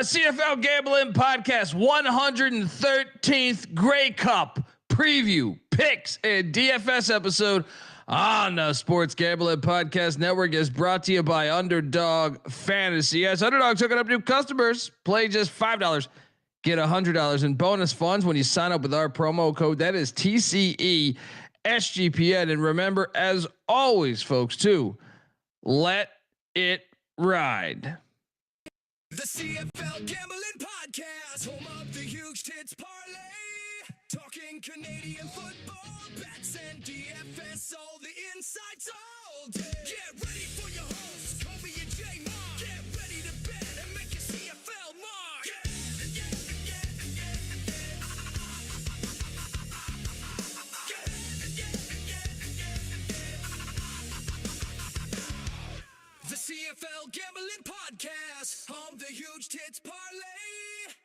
CFL Gambling Podcast 113th Grey Cup preview, picks, and DFS episode on the Sports Gambling Podcast Network is brought to you by Underdog Fantasy. Yes, Underdog's hooking up new customers. Play just $5. Get $100 in bonus funds when you sign up with our promo code. That is TCE SGPN. And remember, as always, folks, to let it ride. The CFL Gambling Podcast, home of the huge tits parlay. Talking Canadian football, bets and DFS, all the insights all day. Get ready for your hosts, Colby and Jmark. Get ready to bet and make your CFL mark. The CFL Gambling Podcast, home the huge tits parlay.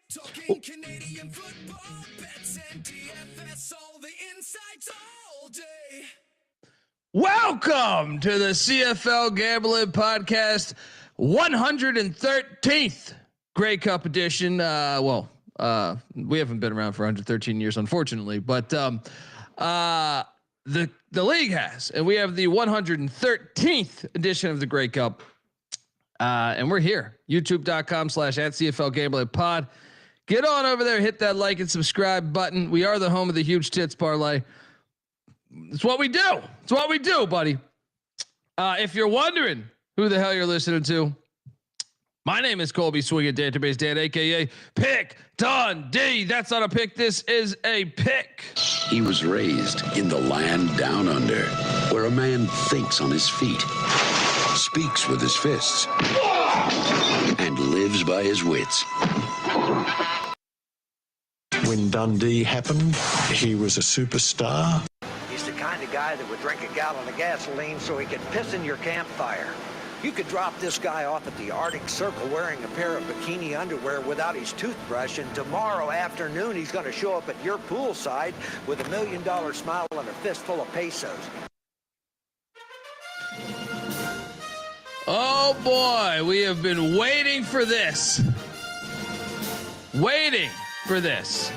Talking Canadian football, bets and DFS, all the insights all day. Welcome to the CFL Gambling Podcast 113th Grey Cup edition. We haven't been around for 113 years, unfortunately, but the league has, and we have the 113th edition of the Grey Cup. And we're here, youtube.com/@CFL Gambling Pod. Get on over there, hit that like and subscribe button. We are the home of the huge tits parlay. It's what we do. It's what we do, buddy. If you're wondering who the hell you're listening to, my name is Colby Swinging Database Dan, aka Pick Dundee. That's not a pick. This is a pick. He was raised in the land down under, where a man thinks on his feet, speaks with his fists, and lives by his wits. When Dundee happened, he was a superstar. He's the kind of guy that would drink a gallon of gasoline so he could piss in your campfire. You could drop this guy off at the Arctic Circle wearing a pair of bikini underwear without his toothbrush, and tomorrow afternoon he's going to show up at your poolside with $1 million smile and a fistful of pesos. Oh boy, we have been waiting for this. Waiting for this.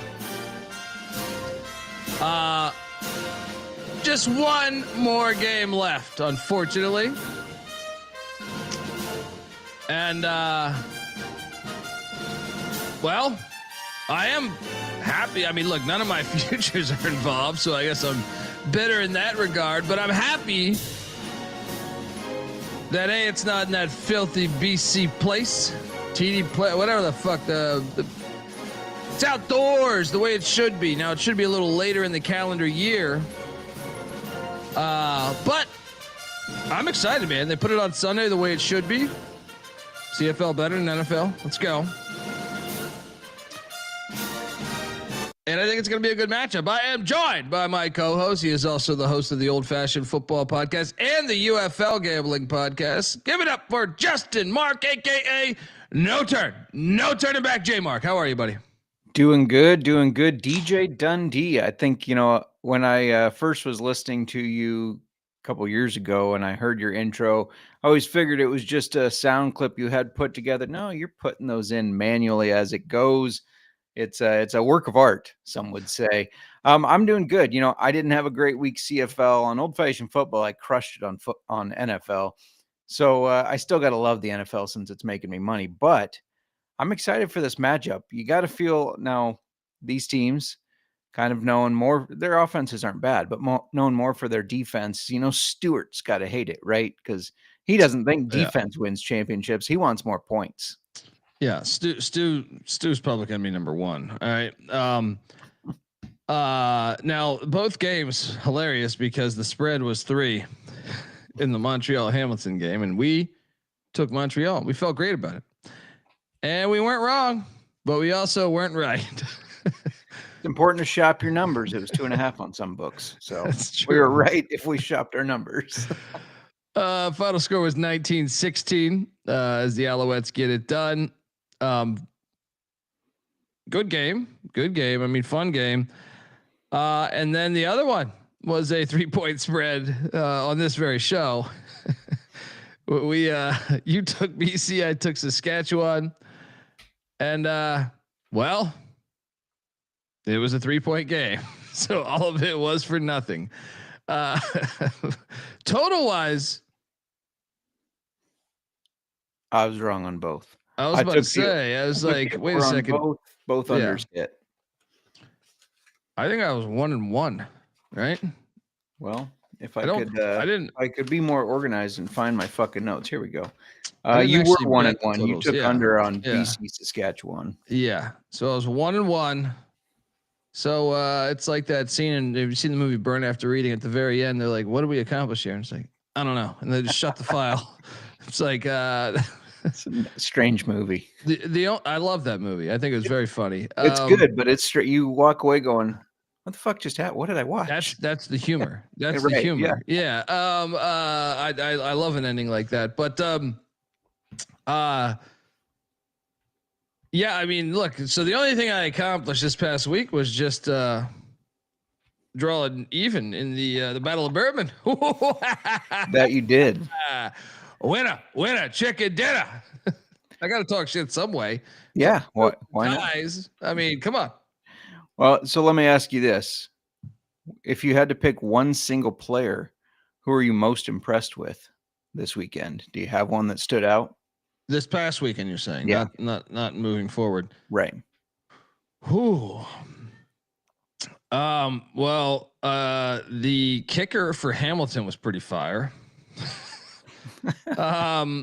Just one more game left, unfortunately. And, well, I am happy. I mean, look, none of my futures are involved, so I guess I'm bitter in that regard, but I'm happy that it's not in that filthy BC place, TD play, whatever the fuck it's outdoors the way it should be. Now it should be a little later in the calendar year, but I'm excited, man. They put it on Sunday the way it should be. CFL better than NFL. Let's go. And I think it's going to be a good matchup. I am joined by my co-host. He is also the host of the Old Fashioned Football Podcast and the UFL Gambling Podcast. Give it up for Jmark, a.k.a. No turning back, Jmark. How are you, buddy? Doing good. DJ Dundee. I think, when I first was listening to you a couple years ago and I heard your intro, I always figured it was just a sound clip you had put together. No, you're putting those in manually as it goes. It's a work of art, some would say. I'm doing good. I didn't have a great week CFL on old-fashioned football. I crushed it on NFL. So I still got to love the NFL since it's making me money. But I'm excited for this matchup. You got to feel now these teams kind of knowing more. Their offenses aren't bad, but knowing more for their defense. Stewart's got to hate it, right? Because he doesn't think defense wins championships. He wants more points. Yeah, Stu's probably gonna be number one. All right. Now both games hilarious because the spread was 3 in the Montreal Hamilton game, and we took Montreal. We felt great about it, and we weren't wrong, but we also weren't right. It's important to shop your numbers. It was 2.5 on some books, so we were right if we shopped our numbers. Final score was 19-16 as the Alouettes get it done. Good game. I mean, fun game. And then the other one was a 3-point spread on this very show. You took BC, I took Saskatchewan. And well, it was a 3-point game. So all of it was for nothing. Total wise, I was wrong on both. I was about to say, I was like, wait a second. Both unders hit. I think I was 1-1, right? Well, if I could be more organized and find my fucking notes. Here we go. I didn't You were actually 1-1. bet You totals. took Yeah. under on Yeah. BC Saskatchewan. Yeah. So I was 1-1. So it's like that scene, and have you seen the movie Burn After Reading? At the very end, they're like, "What did we accomplish here?" And it's like, "I don't know," and they just shut the file. It's like It's a strange movie. I love that movie. I think it was very funny. It's good, but it's straight. You walk away going, "What the fuck just happened? What did I watch?" That's the humor. That's Right, the humor. Yeah. I love an ending like that. But yeah, I mean, look, so the only thing I accomplished this past week was just draw an even in the Battle of Bourbon. That you did. Winner, chicken dinner. I got to talk shit some way. Yeah. Why not? Guys, I mean, come on. Well, so let me ask you this. If you had to pick one single player, who are you most impressed with this weekend? Do you have one that stood out? This past weekend, you're saying, Yeah. not moving forward. Right. Who? Well, the kicker for Hamilton was pretty fire.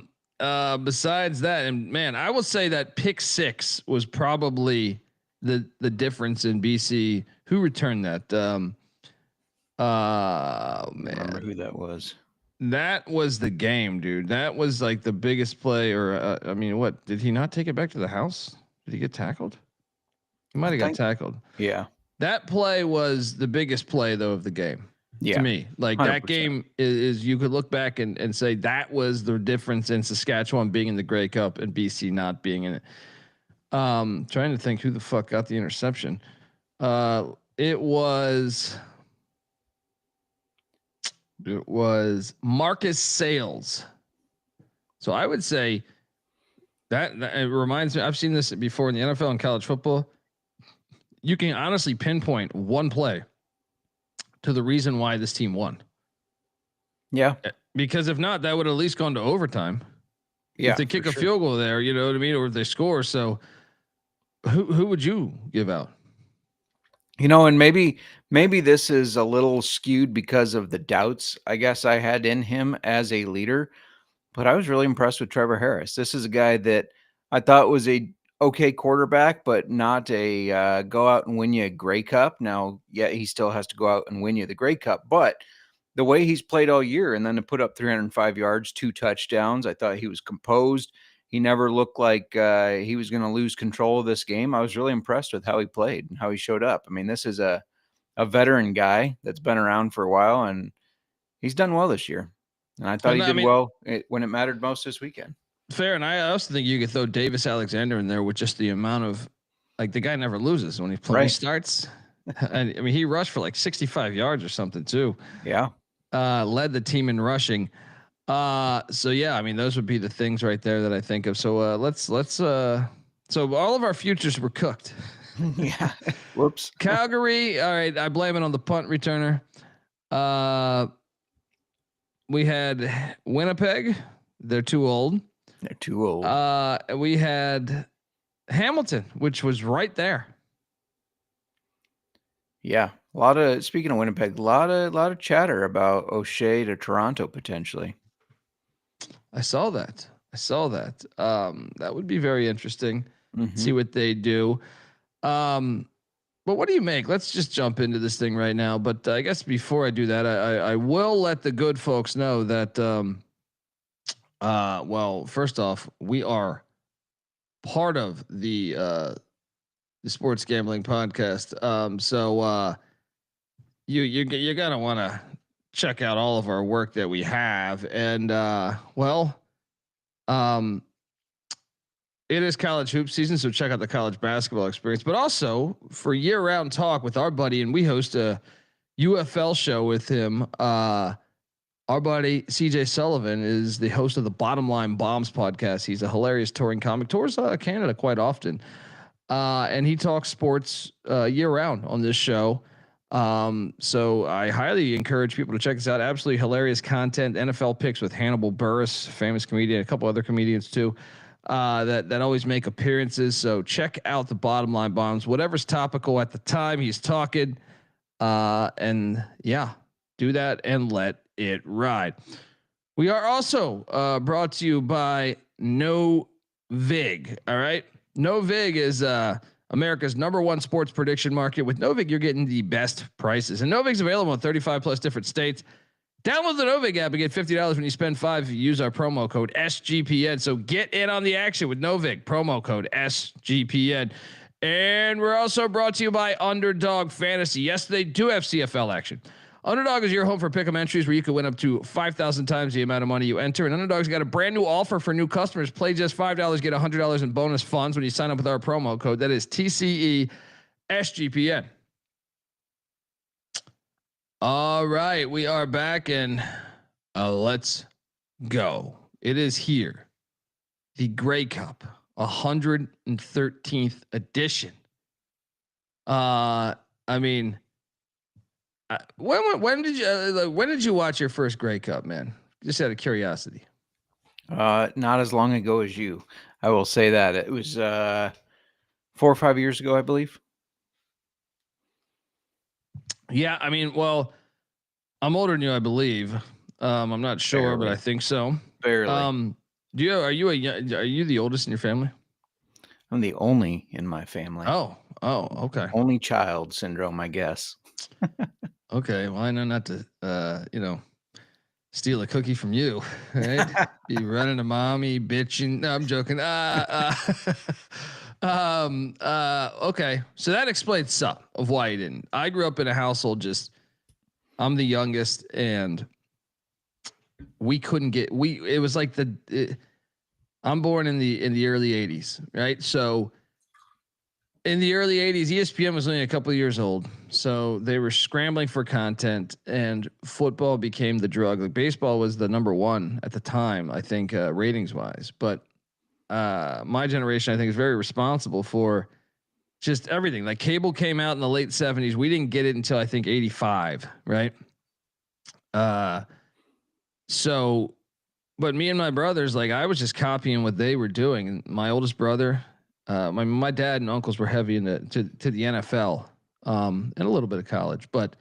Besides that, and man, I will say that pick 6 was probably the difference in BC. Who returned that? Man, I remember who that was. that was the game, dude. That was like the biggest play. Or I mean, what did he not take it back to the house? Did he get tackled? He might have got tackled. Yeah. That play was the biggest play though of the game. Yeah. To me, like 100%. that game is you could look back and say that was the difference in Saskatchewan being in the Grey Cup and BC not being in it. Trying to think who the fuck got the interception. It was Marcus Sales. So I would say that it reminds me. I've seen this before in the NFL and college football. You can honestly pinpoint one play to the reason why this team won. Yeah. Because if not, that would at least gone to overtime. Yeah. If they kick a field goal there, you know what I mean? Or if they score. So who would you give out? You know, and maybe this is a little skewed because of the doubts I guess I had in him as a leader, but I was really impressed with Trevor Harris. This is a guy that I thought was a okay quarterback, but not a go out and win you a Grey Cup. Now, yeah, he still has to go out and win you the Grey Cup, but the way he's played all year and then to put up 305 yards, 2 touchdowns, I thought he was composed. He never looked like he was going to lose control of this game. I was really impressed with how he played and how he showed up. I mean, this is a veteran guy that's been around for a while, and he's done well this year. And I thought he did well when it mattered most this weekend. Fair, and I also think you could throw Davis Alexander in there with just the amount of, like, the guy never loses when he plays. Right. He starts. And I mean, he rushed for like 65 yards or something too. Yeah. Led the team in rushing. So yeah, I mean, those would be the things right there that I think of. So let's so all of our futures were cooked. Yeah. Whoops. Calgary. All right. I blame it on the punt returner. We had Winnipeg. They're too old. They're too old. We had Hamilton, which was right there. Yeah. A lot of, speaking of Winnipeg, a lot of chatter about O'Shea to Toronto potentially. I saw that. That would be very interesting. Mm-hmm. See what they do. But what do you make? Let's just jump into this thing right now. But I guess before I do that, I will let the good folks know that, well, first off, we are part of the sports gambling podcast. So you're gonna want to check out all of our work that we have, and it is college hoop season, so check out the college basketball experience, but also for year-round talk with our buddy, and we host a UFL show with him Our buddy CJ Sullivan is the host of the Bottom Line Bombs podcast. He's a hilarious touring comic, tours Canada quite often. And he talks sports year round on this show. So I highly encourage people to check this out. Absolutely hilarious content. NFL picks with Hannibal Buress, famous comedian, a couple other comedians too, that always make appearances. So check out the Bottom Line Bombs, whatever's topical at the time he's talking. And yeah, do that and let it ride. We are also brought to you by No Vig. All right. No Vig is America's #1 sports prediction market. With No Vig, you're getting the best prices. And No Vig's available in 35 plus different states. Download the No Vig app and get $50 when you spend $5 if you use our promo code SGPN. So get in on the action with No Vig, promo code SGPN. And we're also brought to you by Underdog Fantasy. Yes, they do have CFL action. Underdog is your home for pick'em entries where you can win up to 5,000 times the amount of money you enter. And Underdog's got a brand new offer for new customers. Play just $5, get $100 in bonus funds when you sign up with our promo code. That is TCE SGPN. All right, we are back and let's go. It is here. The Grey Cup, 113th edition. I mean, when did you watch your first Grey Cup, man? Just out of curiosity. Not as long ago as you. I will say that it was 4 or 5 years ago, I believe. Yeah, I mean, well, I'm older than you, I believe. I'm not sure, Barely. but I think so. Barely. Are you the oldest in your family? I'm the only in my family. Oh, okay. Only child syndrome, I guess. Okay, well, I know not to, steal a cookie from you, right? Be running to mommy, bitching. No, I'm joking. Okay, so that explains some of why you didn't. I grew up in a household I'm the youngest, and we couldn't get. It was like I'm born in the early '80s, right? So in the early '80s, ESPN was only a couple of years old, so they were scrambling for content, and football became the drug. Like baseball was the #1 at the time, I think, ratings wise. But my generation, I think, is very responsible for just everything. Like cable came out in the late '70s. We didn't get it until I think '85, right? So, but me and my brothers, like I was just copying what they were doing. And my oldest brother, my dad and uncles were heavy into to the NFL, and a little bit of college, but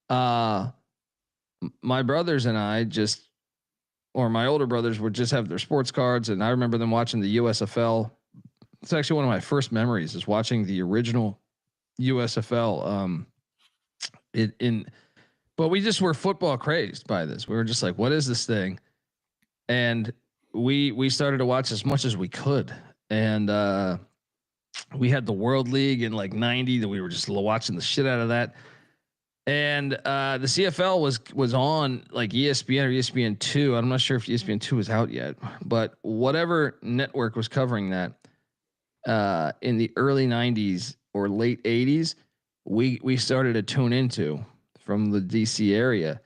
my brothers and I or my older brothers would just have their sports cards, and I remember them watching the USFL. It's actually one of my first memories is watching the original USFL. But we just were football crazed by this. We were just like, what is this thing? And we started to watch as much as we could. And we had the World League in like 90 that we were just watching the shit out of that. And the CFL was on like ESPN or ESPN2. I'm not sure if ESPN2 was out yet, but whatever network was covering that in the early 90s or late 80s, we started to tune into from the DC area.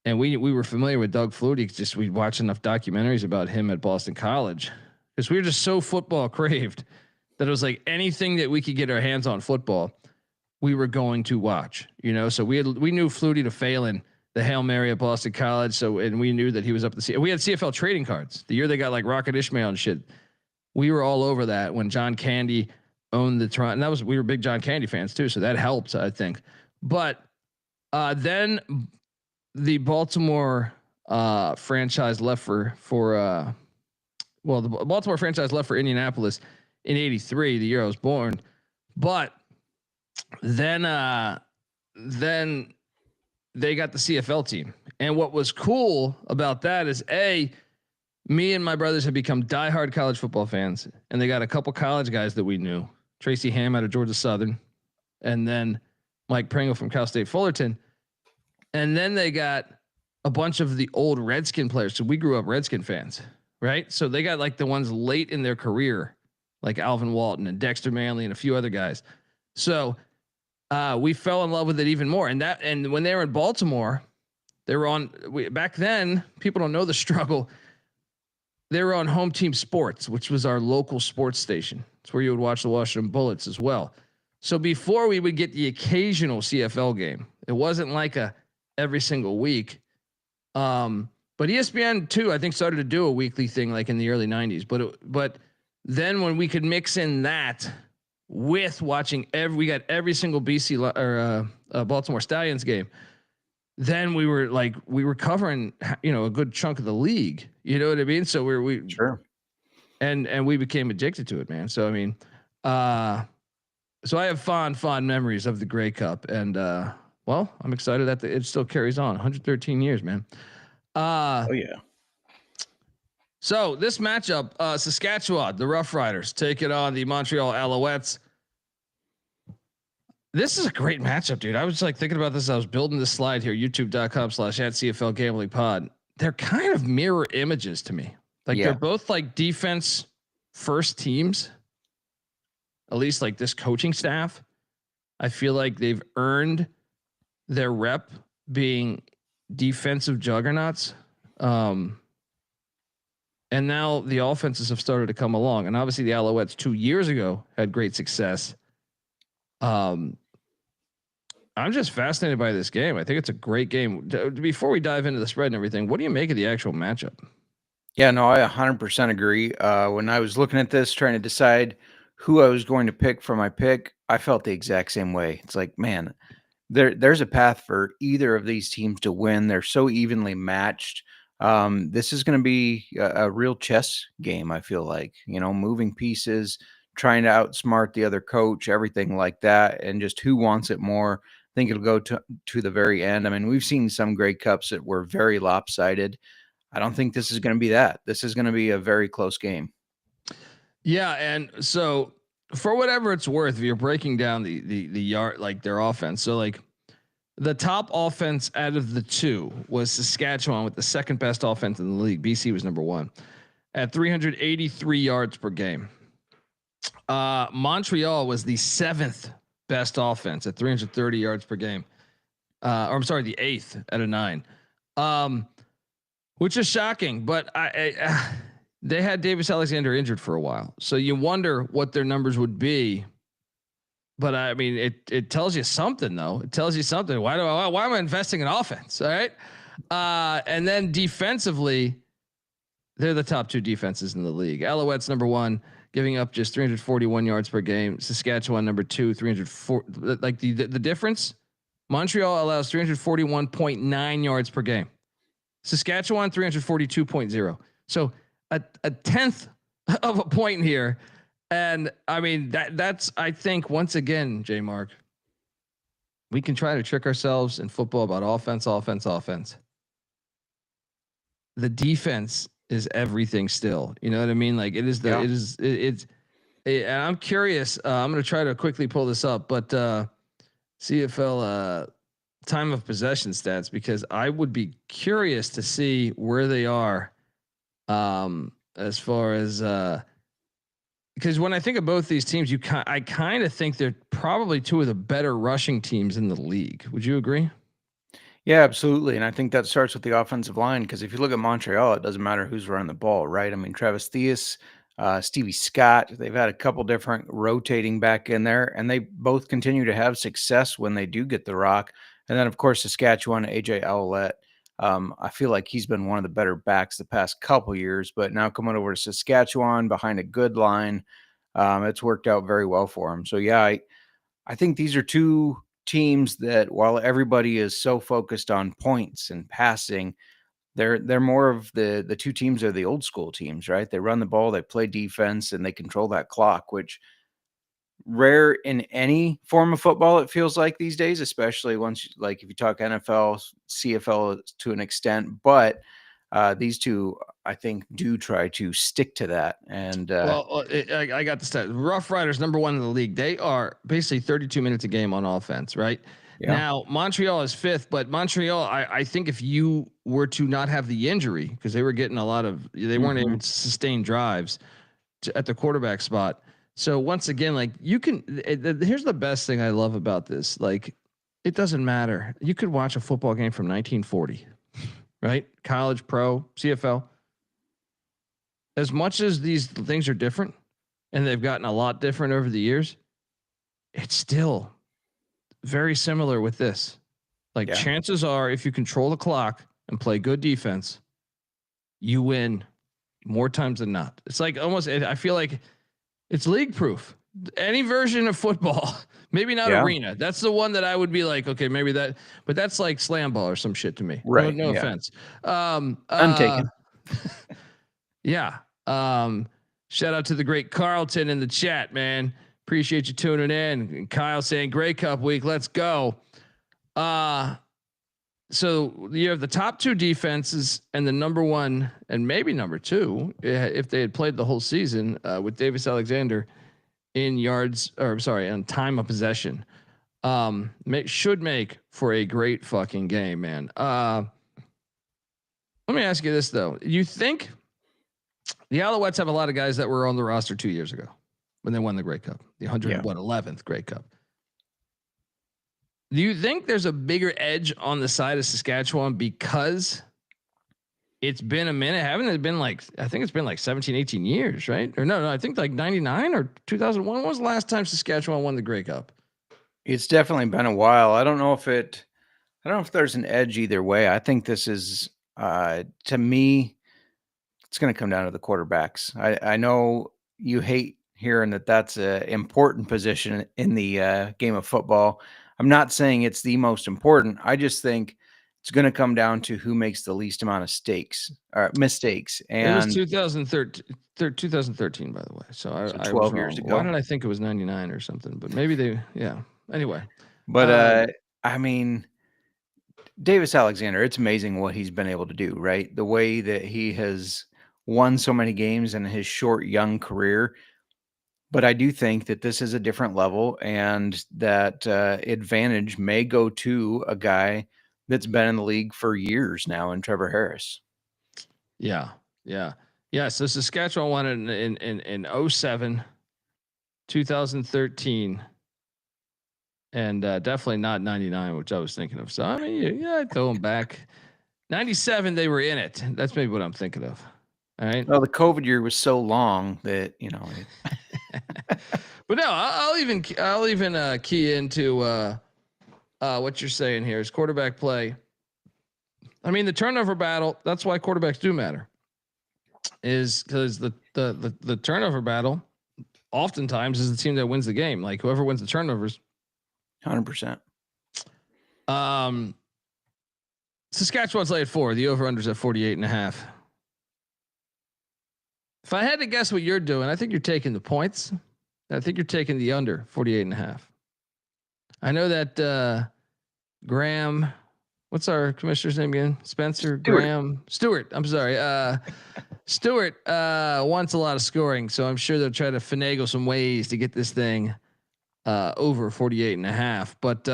And we were familiar with Doug Flutie. We'd watch enough documentaries about him at Boston College because we were just so football craved that it was like anything that we could get our hands on football, we were going to watch, So we knew Flutie to Phelan, the Hail Mary at Boston College. So, and we knew that he was up the we had CFL trading cards the year they got like Rocket Ishmael and shit. We were all over that when John Candy owned the Toronto. And we were big John Candy fans too. So that helped, I think. But then the Baltimore franchise left the Baltimore franchise left for Indianapolis in '83, the year I was born. But then they got the CFL team. And what was cool about that is me and my brothers had become diehard college football fans, and they got a couple college guys that we knew, Tracy Ham out of Georgia Southern, and then Mike Pringle from Cal State Fullerton. And then they got a bunch of the old Redskin players. So we grew up Redskin fans, right? So they got like the ones late in their career, like Alvin Walton and Dexter Manley and a few other guys. So we fell in love with it even more. And when they were in Baltimore, They were on back then. People don't know the struggle. They were on Home Team Sports, which was our local sports station. It's where you would watch the Washington Bullets as well. So before we would get the occasional CFL game, it wasn't like a every single week. But ESPN too, I think, started to do a weekly thing like in the early 90s. But then when we could mix in that with watching we got every single BC or Baltimore Stallions game. Then we were covering, a good chunk of the league. You know what I mean? So we sure. And we became addicted to it, man. So I mean, so I have fond memories of the Grey Cup, and well, I'm excited that it still carries on. 113 years, man. Oh yeah. So this matchup, Saskatchewan, the Rough Riders, take it on the Montreal Alouettes. This is a great matchup, dude. I was like thinking about this. I was building this slide here, youtube.com/@CFL Gambling Pod. They're kind of mirror images to me. Like they're both like defense first teams. At least like this coaching staff. I feel like they've earned their rep being defensive juggernauts. And now the offenses have started to come along. And obviously the Alouettes 2 years ago had great success. I'm just fascinated by this game. I think it's a great game. Before we dive into the spread and everything, what do you make of the actual matchup? Yeah, no, I 100% agree. When I was looking at this, trying to decide who I was going to pick for my pick, I felt the exact same way. It's like, man, there's a path for either of these teams to win. They're so evenly matched. This is going to be a real chess game. I feel like, moving pieces, trying to outsmart the other coach, everything like that, and just who wants it more. I think it'll go to the very end. I mean, we've seen some Grey Cups that were very lopsided. I don't think this is going to be that. This is going to be a very close game. Yeah, and so for whatever it's worth, if you're breaking down the yard, like their offense, so like the top offense out of the two was Saskatchewan with the second best offense in the league. BC was number one at 383 yards per game. Montreal was the seventh best offense at 330 yards per game. Or I'm sorry, the eighth out of 9. Which is shocking, but they had Davis Alexander injured for a while. So you wonder what their numbers would be. But I mean, it tells you something though. It tells you something. Why am I investing in offense? All right. And then defensively, they're the top 2 defenses in the league. Alouettes number 1, giving up just 341 yards per game. Saskatchewan number 2, 304. Like the difference, Montreal allows 341.9 yards per game. Saskatchewan 342.0. So a tenth of a point here. And I mean, that's, I think once again, Jmark, we can try to trick ourselves in football about offense. The defense is everything still, you know what I mean? Like it is and I'm curious. I'm going to try to quickly pull this up, but CFL, time of possession stats, because I would be curious to see where they are as far as because when I think of both these teams, I kind of think they're probably 2 of the better rushing teams in the league. Would you agree? Yeah, absolutely. And I think that starts with the offensive line, because if you look at Montreal, it doesn't matter who's running the ball, right? I mean, Travis Theus, Stevie Scott, they've had a couple different rotating back in there, and they both continue to have success when they do get the rock. And then, of course, Saskatchewan, AJ Owlett. I feel like he's been one of the better backs the past couple years, but now coming over to Saskatchewan behind a good line, it's worked out very well for him. So, yeah, I think these are 2 teams that, while everybody is so focused on points and passing, they're more of the 2 teams are the old school teams, right? They run the ball, they play defense, and they control that clock, which rare in any form of football, it feels like these days, especially once, like if you talk NFL, CFL to an extent, but these 2, I think, do try to stick to that. And I got the stat. Rough Riders number 1 in the league. They are basically 32 minutes a game on offense, right? Yeah. Now Montreal is 5th, but Montreal, I think if you were to not have the injury, because they were getting they weren't able to sustain drives at the quarterback spot. So once again, like here's the best thing I love about this. Like, it doesn't matter. You could watch a football game from 1940. right? College, pro, CFL. As much as these things are different and they've gotten a lot different over the years, it's still very similar with this. Like chances are, if you control the clock and play good defense, you win more times than not. It's like almost, I feel like it's league proof. Any version of football, maybe not arena. That's the one that I would be like, okay, maybe that, but that's like slam ball or some shit to me. Right. No offense. Untaken. Yeah. Shout out to the great Carlton in the chat, man. Appreciate you tuning in. And Kyle saying Grey Cup week. Let's go. So you have the top two defenses and the number one and maybe number two, if they had played the whole season, with Davis Alexander in yards, or sorry, on time of possession. Should make for a great fucking game, man. Let me ask you this though. You think the Alouettes have a lot of guys that were on the roster 2 years ago when they won the Grey Cup, the 11th Grey Cup? Do you think there's a bigger edge on the side of Saskatchewan because it's been a minute? Haven't it been like, I think it's been like 17, 18 years, right? Or no, I think like 99 or 2001. When was the last time Saskatchewan won the Grey Cup? It's definitely been a while. I don't know if there's an edge either way. I think this is, to me, it's going to come down to the quarterbacks. I know you hate hearing that that's an important position in the game of football. I'm not saying it's the most important. I just think it's going to come down to who makes the least amount of mistakes. And it was 2013, by the way. So 12 years ago. Why did I think it was 99 or something? But maybe anyway. But I mean, Davis Alexander, it's amazing what he's been able to do, right? The way that he has won so many games in his short, young career. But I do think that this is a different level, and that advantage may go to a guy that's been in the league for years now, in Trevor Harris. Yeah. So Saskatchewan won it in 07, 2013, and definitely not 99, which I was thinking of. So I mean, I'd throw them back. 97, they were in it. That's maybe what I'm thinking of. All right. Well, the COVID year was so long that But no, I'll even key into what you're saying here is quarterback play. I mean, the turnover battle. That's why quarterbacks do matter. Is because the turnover battle oftentimes is the team that wins the game. Like whoever wins the turnovers. 100%. Saskatchewan's laid 4. The over/under's at 48.5. If I had to guess what you're doing, I think you're taking the points. I think you're taking the under 48.5. I know that Graham, what's our commissioner's name again? Spencer Graham Stewart. I'm sorry. Stewart wants a lot of scoring, so I'm sure they'll try to finagle some ways to get this thing over 48.5. But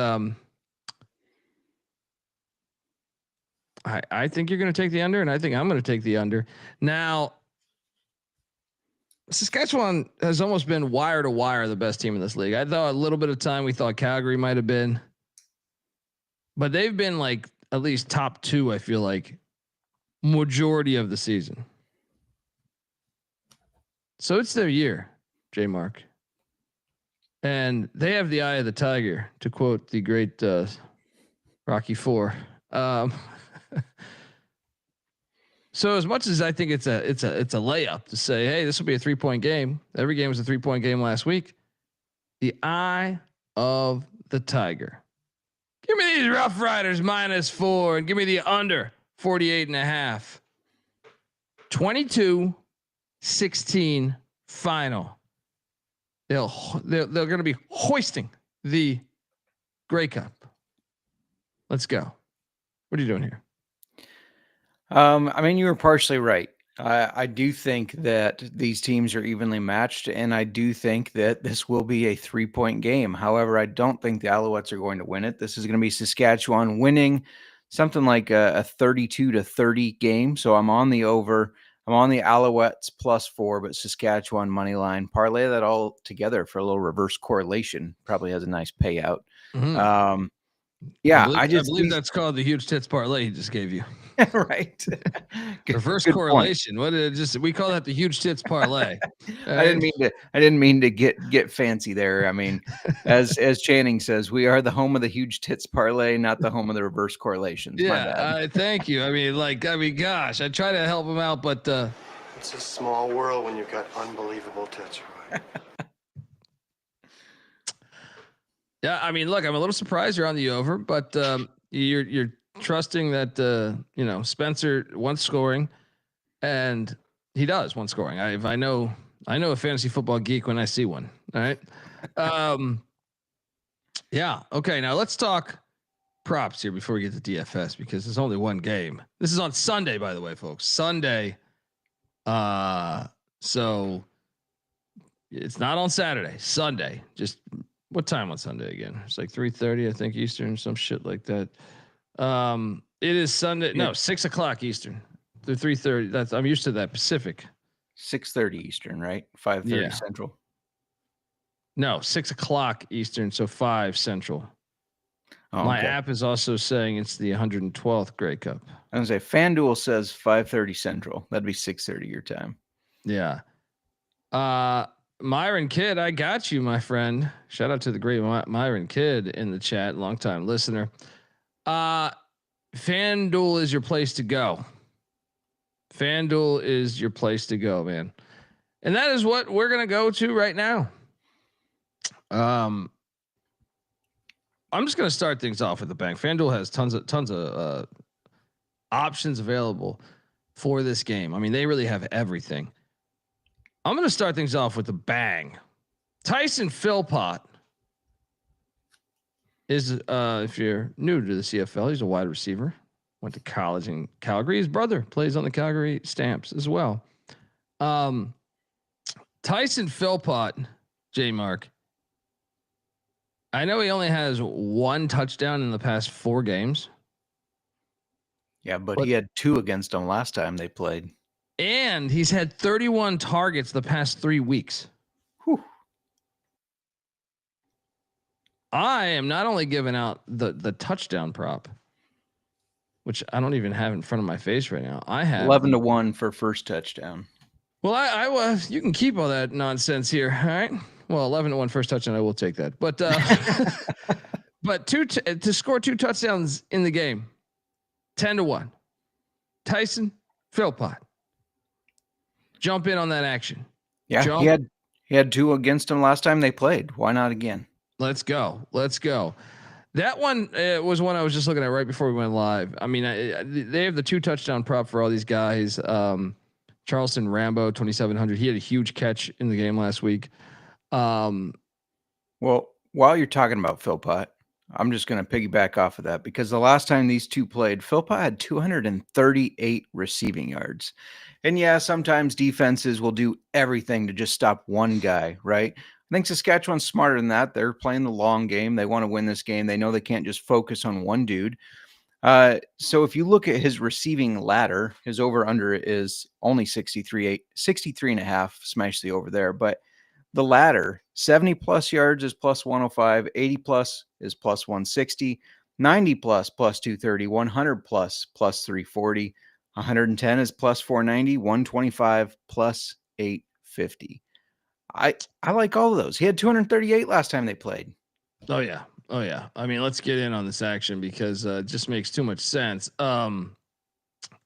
I think you're going to take the under, and I think I'm going to take the under. Now, Saskatchewan has almost been wire to wire the best team in this league. I thought a little bit of time we thought Calgary might have been, but they've been like at least top 2. I feel like majority of the season. So it's their year, Jmark, and they have the eye of the tiger, to quote the great Rocky IV. So as much as I think it's a layup to say, hey, this will be a 3-point game. Every game was a 3-point game last week. The eye of the tiger. Give me these Rough Riders -4 and give me the under 48.5. 22-16 final. They're going to be hoisting the Grey Cup. Let's go. What are you doing here? I mean, you were partially right. I do think that these teams are evenly matched, and I do think that this will be a 3-point game. However, I don't think the Alouettes are going to win it. This is going to be Saskatchewan winning something like a 32-30 game. So I'm on the over. I'm on the Alouettes +4, but Saskatchewan money line. Parlay that all together for a little reverse correlation. Probably has a nice payout. Mm-hmm. Yeah, I believe that's called the huge tits parlay he just gave you. Right. Reverse Good point. correlation. What did it just we call that the huge tits parlay. I didn't mean to get fancy there. I mean, as Channing says, we are the home of the huge tits parlay, not the home of the reverse correlations. My bad. Yeah, thank you. I mean, gosh, I try to help him out, but It's a small world when you've got unbelievable tits, right? yeah, I mean, look, I'm a little surprised you're on the over, but you're trusting that Spencer wants scoring, and he does want scoring. I know a fantasy football geek when I see one. All right. Yeah. Okay. Now let's talk props here before we get to DFS because there's only one game. This is on Sunday, by the way, folks. Sunday. So it's not on Saturday. Sunday. Just what time on Sunday again? It's like 3:30, I think Eastern, some shit like that. It is Sunday. No, 6:00 Eastern. The 3:30. I'm used to that Pacific. 6:30 Eastern, right? 5:30 Central. No, 6:00 Eastern, so 5 Central. Oh, My okay. app is also saying it's the 112th Grey Cup. I was gonna say FanDuel says 5:30 Central. That'd be 6:30 your time. Yeah. Myron Kidd, I got you, my friend. Shout out to the great Myron Kidd in the chat, longtime listener. FanDuel is your place to go. FanDuel is your place to go, man. And that is what we're gonna go to right now. I'm just gonna start things off with the bang. FanDuel has tons of options available for this game. I mean, they really have everything. I'm gonna start things off with a bang. Tyson Philpott is if you're new to the CFL, he's a wide receiver. Went to college in Calgary. His brother plays on the Calgary Stamps as well. Tyson Philpott, Jmark. I know he only has 1 touchdown in the past 4 games. Yeah, but he had 2 against them last time they played. And he's had 31 targets the past 3 weeks. Whew. I am not only giving out the touchdown prop, which I don't even have in front of my face right now. I have 11-1 for first touchdown. Well, I was. You can keep all that nonsense here. All right. Well, 11-1 first touchdown. I will take that. But but to score 2 touchdowns in the game, 10-1. Tyson Philpott, jump in on that action. Yeah, he had 2 against him last time they played. Why not again? Let's go. That one was one I was just looking at right before we went live. I mean, they have the 2 touchdown prop for all these guys. Charleston Rambo 2,700. He had a huge catch in the game last week. Well, while you're talking about Philpott, I'm just going to piggyback off of that because the last time these 2 played, Philpott had 238 receiving yards. And yeah, sometimes defenses will do everything to just stop one guy, right? I think Saskatchewan's smarter than that. They're playing the long game. They want to win this game. They know they can't just focus on one dude. So if you look at his receiving ladder, his over under is only 63.5, smash the over there. But the ladder, 70 plus yards is plus 105, 80 plus is plus 160, 90 plus plus 230, 100 plus plus 340, 110 is plus 490, 125 plus 850. I like all of those. He had 238 last time they played. Oh yeah. I mean, let's get in on this action because it just makes too much sense. Now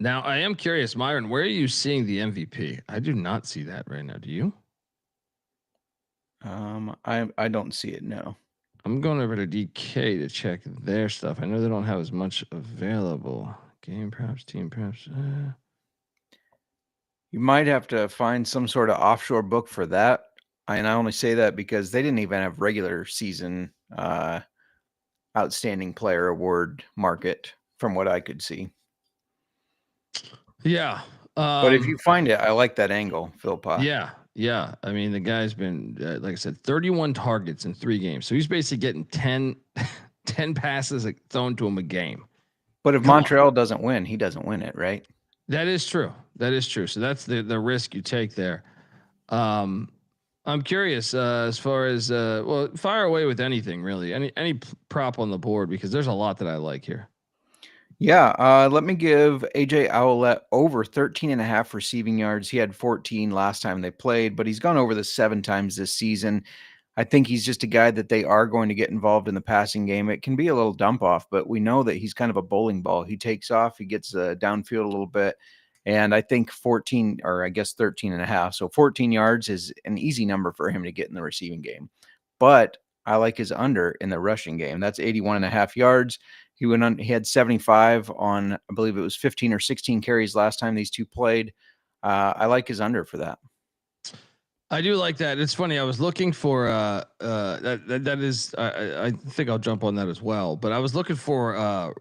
I am curious, Myron, where are you seeing the MVP? I do not see that right now. Do you? I don't see it. No. I'm going over to DK to check their stuff. I know they don't have as much available. Game props, team props. You might have to find some sort of offshore book for that. And I only say that because they didn't even have regular season outstanding player award market from what I could see. Yeah. But if you find it, I like that angle, Philpott. Yeah. I mean, the guy's been, like I said, 31 targets in 3 games. So he's basically getting 10 passes thrown to him a game. But if Montreal doesn't win, he doesn't win it, right? That is true. So that's the risk you take there. I'm curious as far as fire away with anything really, any prop on the board because there's a lot that I like here. Yeah, let me give AJ Owlett over 13.5 receiving yards. He had 14 last time they played, but he's gone over the 7 times this season. I think he's just a guy that they are going to get involved in the passing game. It can be a little dump off, but we know that he's kind of a bowling ball. He takes off, he gets downfield a little bit, and I think 14, or I guess 13.5. So 14 yards is an easy number for him to get in the receiving game. But I like his under in the rushing game. That's 81.5 yards. He went on. He had 75 on, I believe it was 15 or 16 carries last time these two played. I like his under for that. I do like that. It's funny. I was looking for that is. I think I'll jump on that as well. But I was looking for.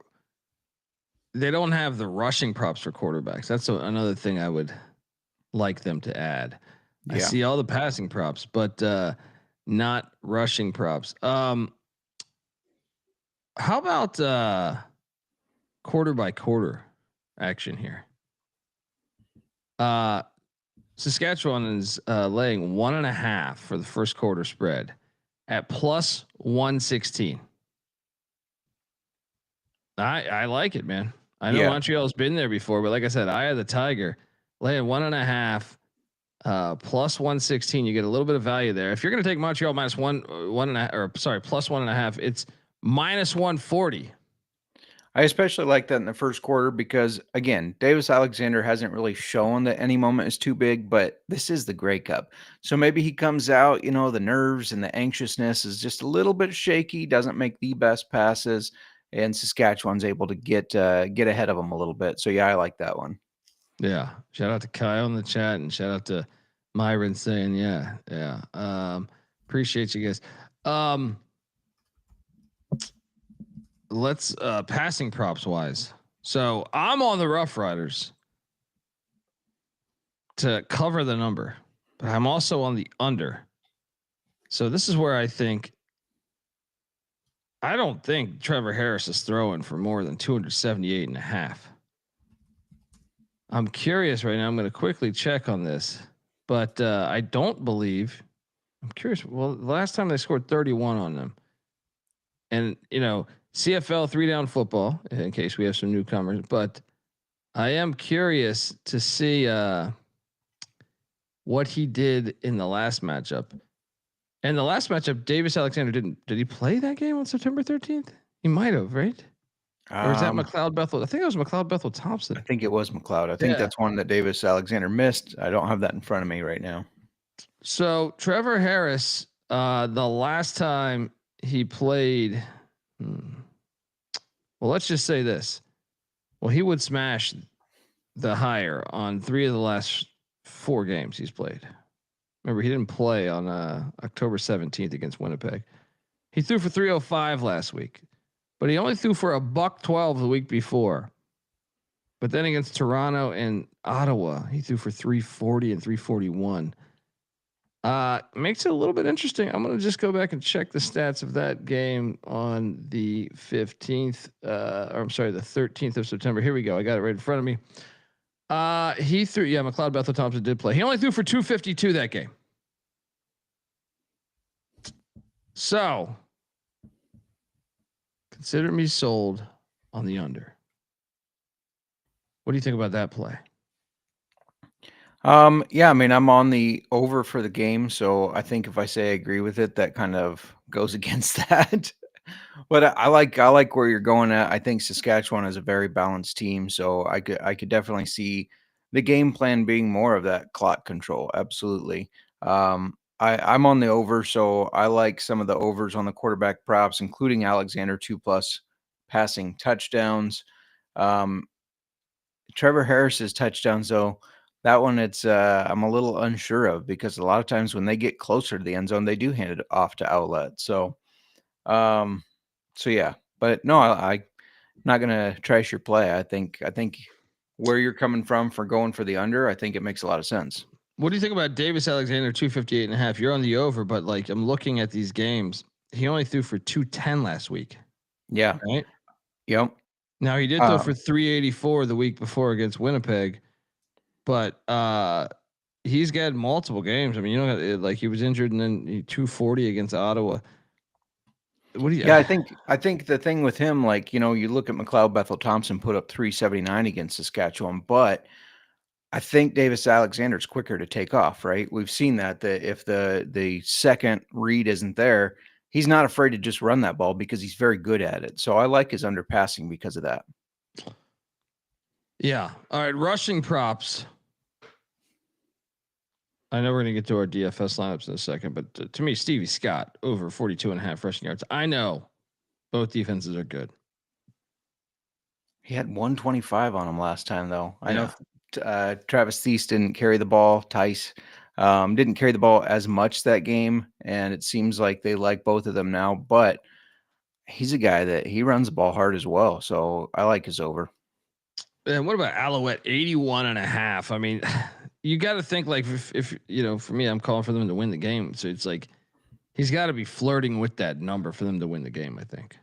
They don't have the rushing props for quarterbacks. That's another thing I would like them to add. Yeah. I see all the passing props, but not rushing props. How about quarter by quarter action here? Saskatchewan is laying 1.5 for the first quarter spread at plus 116. I like it, man. I know Montreal's been there before, but like I said, Eye of the Tiger laying 1.5 plus 116. You get a little bit of value there. If you're going to take Montreal minus plus 1.5, it's minus 140. I especially like that in the first quarter because, again, Davis Alexander hasn't really shown that any moment is too big, but this is the Grey Cup. So maybe he comes out, the nerves and the anxiousness is just a little bit shaky, doesn't make the best passes, and Saskatchewan's able to get ahead of him a little bit. So, yeah, I like that one. Yeah. Shout out to Kyle in the chat and shout out to Myron saying, yeah. Appreciate you guys. Let's passing props wise. So I'm on the Rough Riders to cover the number, but I'm also on the under. So this is where I don't think Trevor Harris is throwing for more than 278.5. I'm curious right now. I'm going to quickly check on this, but I don't believe. I'm curious. Well, the last time they scored 31 on them, and CFL 3-down football. In case we have some newcomers, but I am curious to see what he did in the last matchup. And the last matchup, Davis Alexander did he play that game on September 13th? He might have, right? Or is that McLeod Bethel? I think it was McLeod Bethel Thompson. I think it was McLeod. I think that's one that Davis Alexander missed. I don't have that in front of me right now. So Trevor Harris, the last time he played, well, let's just say this. Well, he would smash the higher on 3 of the last 4 games he's played. Remember, he didn't play on October 17th against Winnipeg. He threw for 305 last week, but he only threw for $112 the week before. But then against Toronto and Ottawa, he threw for 340 and 341. Makes it a little bit interesting. I'm going to just go back and check the stats of that game on the 15th, or I'm sorry, the 13th of September. Here we go. I got it right in front of me. He threw, McLeod Bethel Thompson did play. He only threw for 252 that game. So consider me sold on the under. What do you think about that play? Yeah, I mean, I'm on the over for the game, so I think if I say I agree with it, that kind of goes against that. But I like where you're going at. I think Saskatchewan is a very balanced team, so I could definitely see the game plan being more of that clock control. Absolutely. I'm on the over, so I like some of the overs on the quarterback props, including Alexander 2+ passing touchdowns. Trevor Harris's touchdowns, though, that one I'm a little unsure of because a lot of times when they get closer to the end zone, they do hand it off to Outlet. So yeah, but no, I'm not gonna trash your play. I think where you're coming from for going for the under, I think it makes a lot of sense. What do you think about Davis Alexander 258.5? You're on the over, but like I'm looking at these games, he only threw for 210 last week. Yeah. Right. Yep. Now he did throw for 384 the week before against Winnipeg, but he's got multiple games. I mean, like he was injured and then 240 against Ottawa. What do you? Yeah, I think the thing with him, like, you look at McLeod Bethel Thompson put up 379 against Saskatchewan, but I think Davis Alexander's quicker to take off, right? We've seen that if the second read isn't there, he's not afraid to just run that ball because he's very good at it. So I like his underpassing because of that. Yeah. All right. Rushing props. I know we're going to get to our DFS lineups in a second, but to me, Stevie Scott over 42.5 rushing yards. I know both defenses are good. He had 125 on him last time, though. I know Travis Thies didn't carry the ball. Tice didn't carry the ball as much that game, and it seems like they like both of them now. But he's a guy that he runs the ball hard as well, so I like his over. And what about Alouette 81.5? I mean, you got to think like if for me, I'm calling for them to win the game. So it's like he's got to be flirting with that number for them to win the game. I think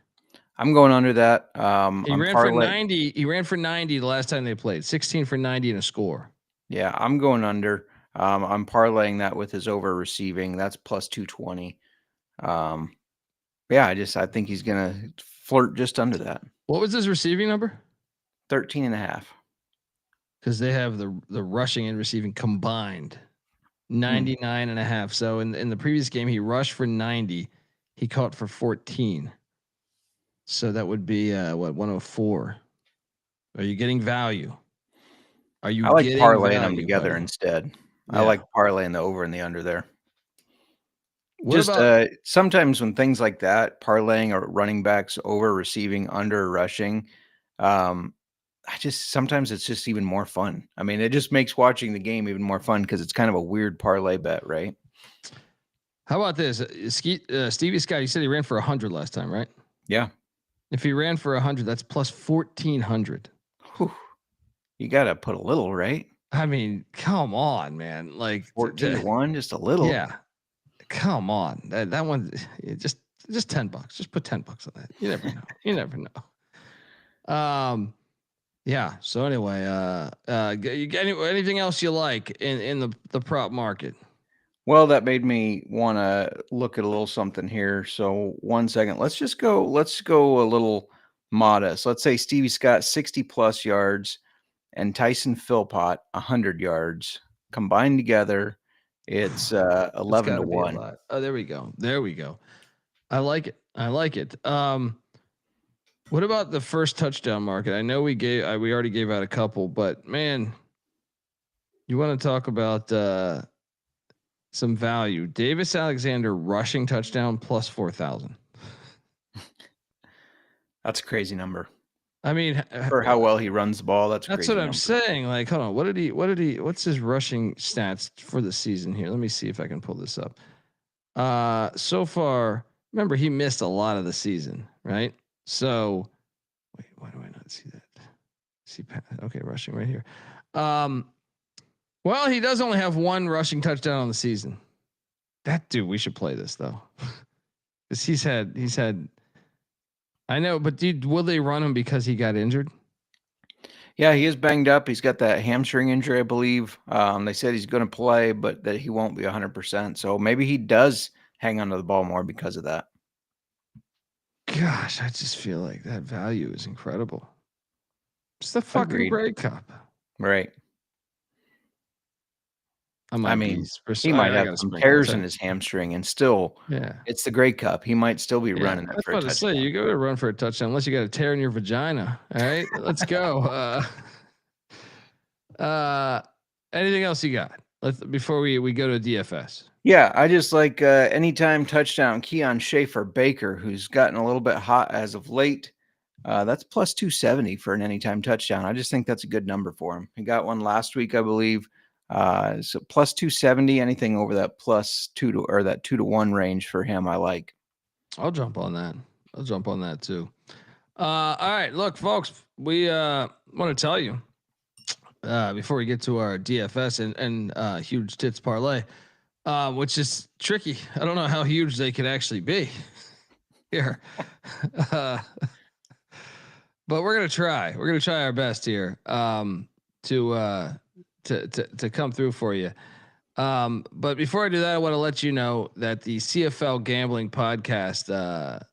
I'm going under that. He ran for 90. He ran for 90 the last time they played. 16 for 90 and a score. Yeah, I'm going under. I'm parlaying that with his over receiving. That's plus 220. Yeah, I think he's gonna flirt just under that. What was his receiving number? 13.5. Because they have the rushing and receiving combined 99.5. So in the previous game, he rushed for 90. He caught for 14. So that would be 104. Are you getting value? Are you? I like parlaying them together instead. Yeah. I like parlaying the over and the under there. What about sometimes when things like that, parlaying or running backs over receiving, under rushing, sometimes it's just even more fun. I mean, it just makes watching the game even more fun because it's kind of a weird parlay bet, right? How about this? Stevie Scott, you said he ran for 100 last time, right? Yeah. If he ran for 100, that's plus 1,400. You got to put a little, right? I mean, come on, man. Like 14-1, just a little. Yeah. Come on. That one, just $10. Just put $10 on that. You never know. You never know. Yeah. So anyway, anything else you like in the prop market? Well, that made me want to look at a little something here. So 1 second. Let's go a little modest. Let's say Stevie Scott 60 plus yards and Tyson Philpott 100 yards combined together. It's 11-1. Oh, there we go. I like it. What about the first touchdown market? I know we already gave out a couple, but man, you want to talk about some value. Davis Alexander rushing touchdown plus 4,000. That's a crazy number. I mean, for how well he runs the ball, that's what I'm saying. Like, hold on, what's his rushing stats for the season here? Let me see if I can pull this up. So far, remember he missed a lot of the season, right? So, wait, why do I not see that? Okay, rushing right here. Well, he does only have one rushing touchdown on the season. That dude, we should play this though, because he's had. I know, but dude, will they run him because he got injured? Yeah, he is banged up. He's got that hamstring injury, I believe. They said he's going to play, but that he won't be 100%. So maybe he does hang onto the ball more because of that. Gosh, I just feel like that value is incredible. It's the fucking Grey Cup, right? He might have some tears in his hamstring, and still, it's the Grey Cup. He might still be running that for a touchdown. You go to run for a touchdown unless you got a tear in your vagina. All right, let's go. Anything else you got? Before we go to DFS. Yeah, I just like anytime touchdown. Keon Schaefer Baker, who's gotten a little bit hot as of late. That's plus 270 for an anytime touchdown. I just think that's a good number for him. He got one last week, I believe. So plus 270, anything over that plus 2 to 1 range for him, I like. I'll jump on that too. All right, look, folks, we want to tell you before we get to our DFS and huge tits parlay, which is tricky. I don't know how huge they could actually be here, but we're gonna try. We're gonna try our best here to come through for you. But before I do that, I want to let you know that the CFL gambling podcast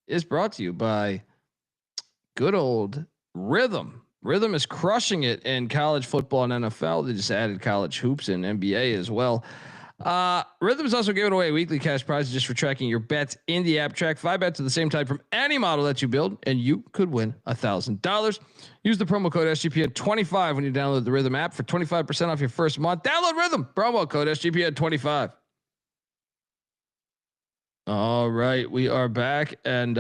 is brought to you by good old Rhythm. Rhythm is crushing it in college football and NFL. They just added college hoops and NBA as well. Rhythm is also giving away weekly cash prizes just for tracking your bets in the app. Track 5 bets at the same time from any model that you build, and you could win $1,000. Use the promo code SGPN25 when you download the Rhythm app for 25% off your first month. Download Rhythm, promo code SGPN25. All right, we are back, and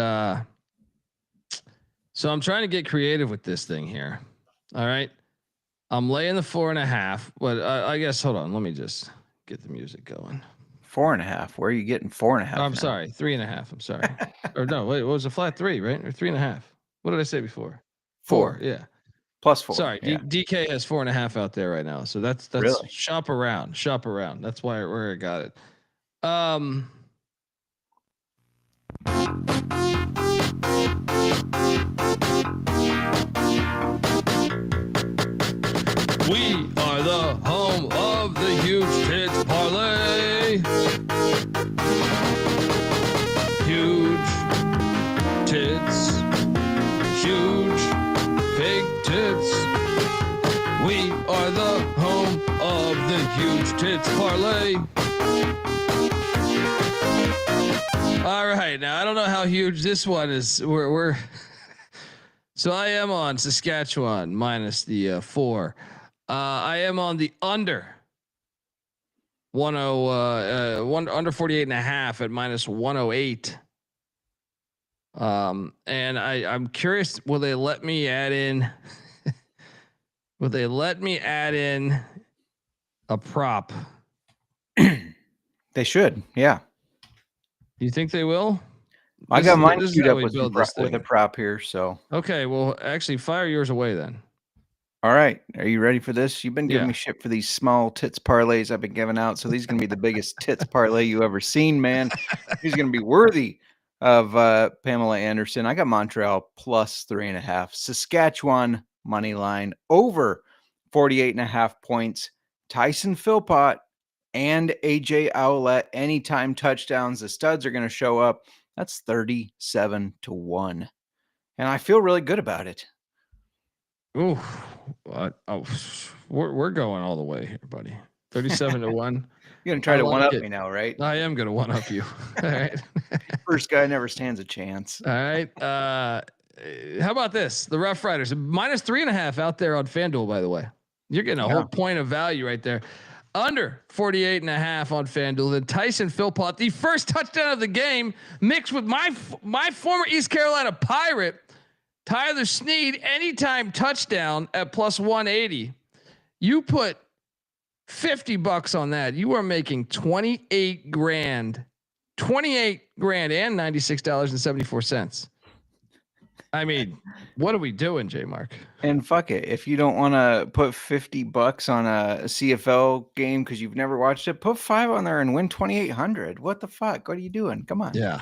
so I'm trying to get creative with this thing here. All right, I'm laying the 4.5, but I guess hold on, let me just get the music going. 4.5. Where are you getting 4.5? I'm sorry, 3.5. I'm sorry. Or no, wait, what was a flat 3, right? Or 3.5? What did I say before? 4. Yeah. +4. Sorry, yeah. DK has 4.5 out there right now. So that's Really? shop around. That's where I got it. We are the home of the huge tits parlay. Huge tits, huge big tits. We are the home of the huge tits parlay. All right, now I don't know how huge this one is. We're so I am on Saskatchewan minus the 4. I am on the under under 48.5 at minus 108. And I'm curious, will they let me add in a prop? They should. Yeah. You think they will? I got mine this is queued how up we with build this a thing. prop here. So, Okay, well, actually, fire yours away then. all right. Are you ready for this? You've been giving Yeah. me shit for these small tits parlays I've been giving out. So these are going to be the biggest tits parlay you ever seen, man. These are going to be worthy of Pamela Anderson. I got Montreal plus 3.5. Saskatchewan money line over 48.5 points. Tyson Philpott and AJ Owlett anytime touchdowns. The studs are going to show up. That's 37-1. And I feel really good about it. Ooh, we're going all the way here, buddy. 37-1. You're gonna try to one up it. me now, right? I am gonna one up you. All right. First guy never stands a chance. All right. How about this? The Rough Riders minus 3.5 out there on FanDuel. By the way, you're getting a whole point of value right there. Under 48.5 on FanDuel. Then Tyson Philpott, the first touchdown of the game, mixed with my former East Carolina Pirate, Tyler Snead, anytime touchdown at plus 180. You put $50 on that. You are making 28 grand and $96.74. I mean, what are we doing, Jmark? And fuck it. If you don't want to put $50 on a CFL game because you've never watched it, put 5 on there and win 2,800. What the fuck? What are you doing? Come on. Yeah.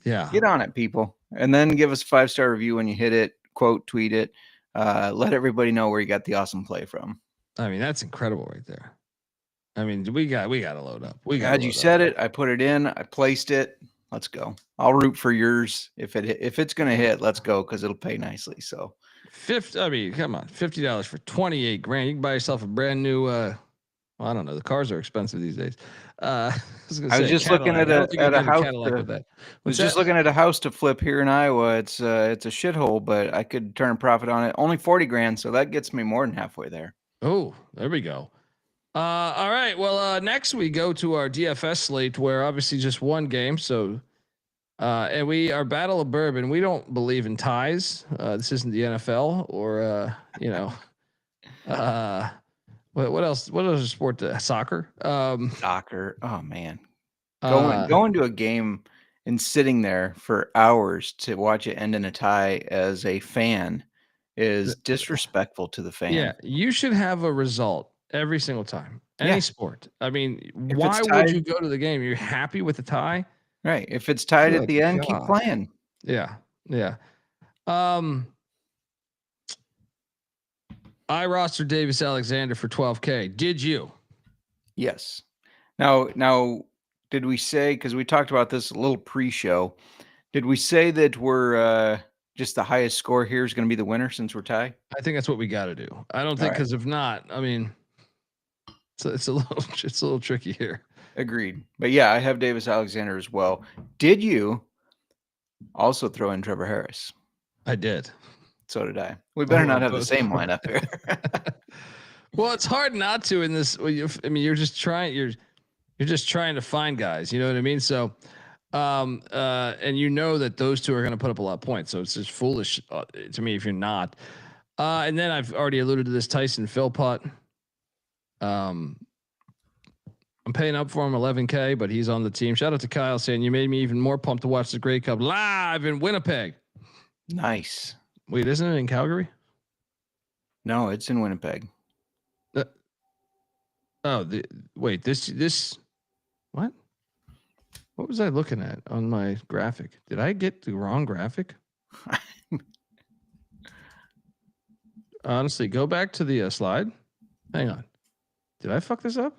Get on it, people. And then give us a 5-star review when you hit it, quote, tweet it. Let everybody know where you got the awesome play from. I mean, that's incredible right there. I mean, we got to load up. Glad you said it. I put it in. I placed it. Let's go. I'll root for yours. If it's gonna hit, let's go because it'll pay nicely. So, I mean, come on, $50 for 28 grand. You can buy yourself a brand new. Well, I don't know. The cars are expensive these days. I was just looking at a house. I was just looking at a house to flip here in Iowa. It's a shithole, but I could turn a profit on it. Only 40 grand, so that gets me more than halfway there. Oh, there we go. All right. Well, next we go to our DFS slate, where obviously just one game. So, and we are Battle of Bourbon. We don't believe in ties. This isn't the NFL or what else? What other sport? Soccer. Soccer. Oh man, going to a game and sitting there for hours to watch it end in a tie as a fan is disrespectful to the fan. Yeah, you should have a result every single time. Any sport. I mean, why would you go to the game? You're happy with the tie? Right. If it's tied at the end, keep playing. Yeah. Yeah. I rostered Davis Alexander for 12K. Did you? Yes. Now, did we say, because we talked about this a little pre-show, Did we say that we're just the highest score here is going to be the winner since we're tied? I think that's what we got to do. I don't think, because if not, I mean, it's a little tricky here. Agreed. But yeah, I have Davis Alexander as well. Did you also throw in Trevor Harris? I did. So did I. We better not have the same lineup here. Well, it's hard not to in this. I mean, you're just trying. You're just trying to find guys. You know what I mean? So, and you know that those two are going to put up a lot of points. So it's just foolish to me if you're not. And then I've already alluded to this Tyson Philpott. I'm paying up for him $11K, but he's on the team. Shout out to Kyle saying you made me even more pumped to watch the Grey Cup live in Winnipeg. Nice. Wait, isn't it in Calgary? No, it's in Winnipeg. Wait, this what? What was I looking at on my graphic? Did I get the wrong graphic? Honestly, go back to the slide. Hang on. Did I fuck this up?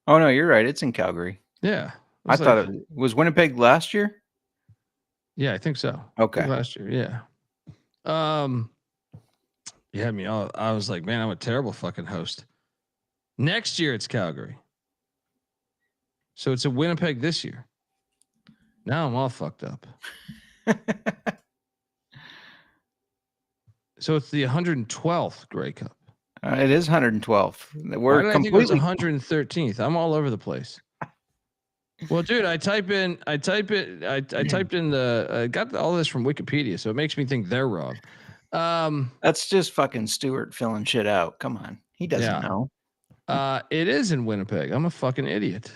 Oh no, you're right. It's in Calgary. Yeah. I thought it was Winnipeg last year. Yeah, I think so. Okay. Last year, yeah. Yeah, I mean, I was like, man, I'm a terrible fucking host. Next year it's Calgary. So it's a Winnipeg this year. Now I'm all fucked up. So it's the 112th Grey Cup. It is 112th. We're completely 113th. I'm all over the place. Well, dude, I typed in the got all this from Wikipedia, so it makes me think they're wrong. That's just fucking Stewart filling shit out. Come on, he doesn't know. It is in Winnipeg. I'm a fucking idiot.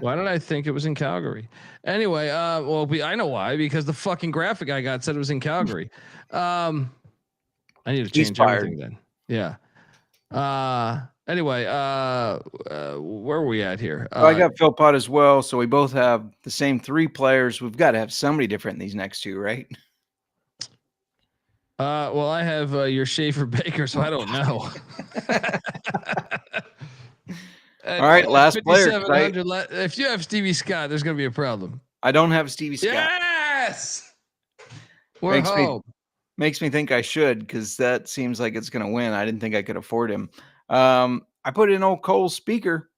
Why did I think it was in Calgary? Anyway, I know why, because the fucking graphic I got said it was in Calgary. I need to change everything then. Yeah. Anyway, where are we at here? I got Philpott as well, so we both have the same three players. We've got to have somebody different in these next two, right? Well, I have your Schaefer Baker, so I don't know. All right, last player. If you have Stevie Scott, there's going to be a problem. I don't have Stevie Scott. Yes, we're home. Makes me think I should, because that seems like it's going to win. I didn't think I could afford him. I put in old Cole Speaker.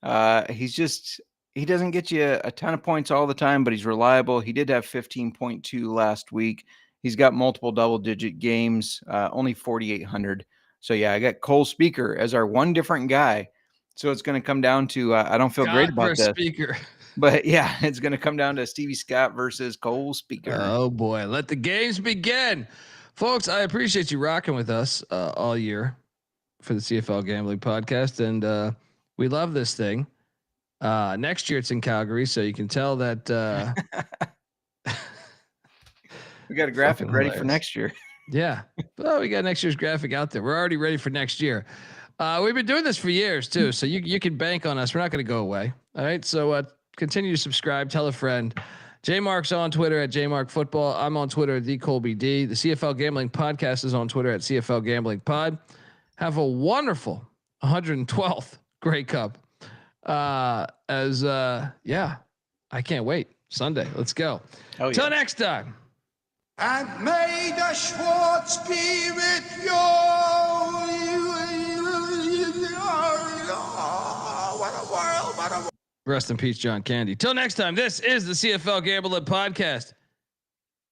He doesn't get you a ton of points all the time, but he's reliable. He did have 15.2 last week. He's got multiple double-digit games, only 4,800. So yeah, I got Cole Speaker as our one different guy. So it's going to come down to I don't feel great about this. Speaker. But yeah, it's going to come down to Stevie Scott versus Cole Speaker. Oh boy, let the games begin. Folks, I appreciate you rocking with us all year for the CFL Gambling Podcast, and we love this thing. Next year it's in Calgary, so you can tell that we got a graphic ready for next year. Yeah. Well, we got next year's graphic out there. We're already ready for next year. We've been doing this for years too, so you can bank on us. We're not going to go away. All right. So continue to subscribe. Tell a friend. Jmark's on Twitter at Jmark Football. I'm on Twitter at the Colby D. The CFL Gambling Podcast is on Twitter at CFL Gambling Pod. Have a wonderful 112th Grey Cup. I can't wait. Sunday. Let's go. Oh, yeah. Till next time. And may the Schwartz be with you. What a world, what a world. Rest in peace, John Candy. Till next time, this is the CFL Gambling Podcast.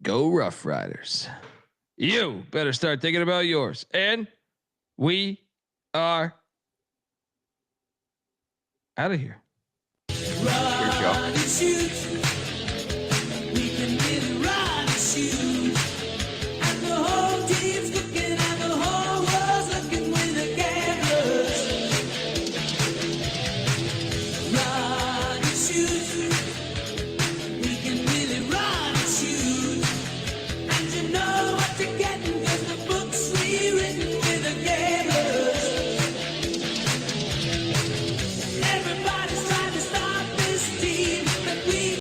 Go Rough Riders. You better start thinking about yours. And we are out of here. Cheers, y'all.